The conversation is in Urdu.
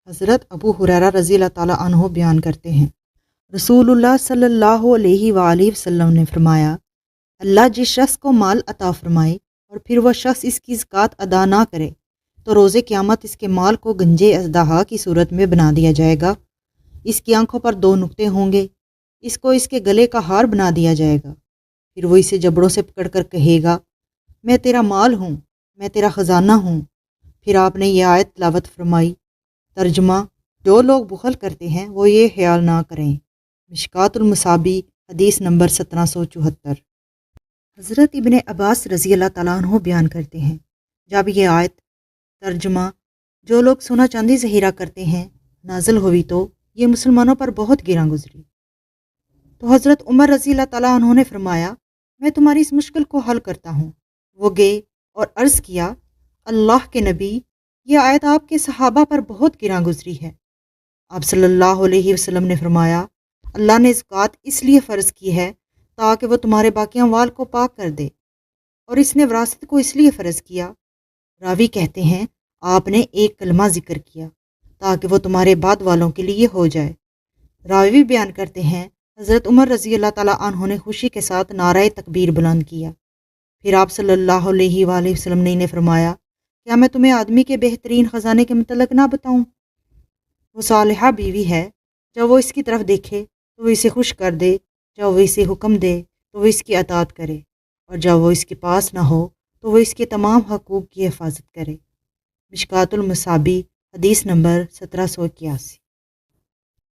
حضرت ابو ہریرہ رضی اللہ تعالیٰ عنہ بیان کرتے ہیں، رسول اللہ صلی اللہ علیہ وآلہ وسلم نے فرمایا، اللہ جس شخص کو مال عطا فرمائے اور پھر وہ شخص اس کی زکوٰۃ ادا نہ کرے تو روز قیامت اس کے مال کو گنجے اژدہا کی صورت میں بنا دیا جائے گا۔ اس کی آنکھوں پر 2 نقطے ہوں گے، اس کو اس کے گلے کا ہار بنا دیا جائے گا، پھر وہ اسے جبڑوں سے پکڑ کر کہے گا، میں تیرا مال ہوں، میں تیرا خزانہ ہوں۔ پھر آپ نے یہ آیت تلاوت فرمائی۔ ترجمہ: جو لوگ بخل کرتے ہیں وہ یہ خیال نہ کریں۔ مشکوٰۃ المصابیح حدیث نمبر 1774۔ حضرت ابن عباس رضی اللہ تعالیٰ عنہ بیان کرتے ہیں، جب یہ آیت ترجمہ جو لوگ سونا چاندی ذخیرہ کرتے ہیں نازل ہوئی تو یہ مسلمانوں پر بہت گراں گزری، تو حضرت عمر رضی اللہ تعالیٰ عنہ نے فرمایا، میں تمہاری اس مشکل کو حل کرتا ہوں۔ وہ گئے اور عرض کیا، اللہ کے نبی، یہ آیت آپ کے صحابہ پر بہت گراں گزری ہے۔ آپ صلی اللہ علیہ وسلم نے فرمایا، اللہ نے زکوٰۃ اس لیے فرض کی ہے تاکہ وہ تمہارے باقی اموال کو پاک کر دے، اور اس نے وراثت کو اس لیے فرض کیا، راوی کہتے ہیں آپ نے ایک کلمہ ذکر کیا تاکہ وہ تمہارے بعد والوں کے لیے ہو جائے۔ راوی بیان کرتے ہیں حضرت عمر رضی اللہ تعالیٰ عنہ نے خوشی کے ساتھ نعرہ تکبیر بلند کیا۔ پھر آپ صلی اللہ علیہ وآلہ وسلم نے انہیں فرمایا، کیا میں تمہیں آدمی کے بہترین خزانے کے متعلق نہ بتاؤں؟ وہ صالحہ بیوی ہے، جب وہ اس کی طرف دیکھے تو وہ اسے خوش کر دے، جب وہ اسے حکم دے تو وہ اس کی اطاعت کرے، اور جب وہ اس کے پاس نہ ہو تو وہ اس کے تمام حقوق کی حفاظت کرے۔ مشکوٰۃ المصابیح حدیث نمبر 1781۔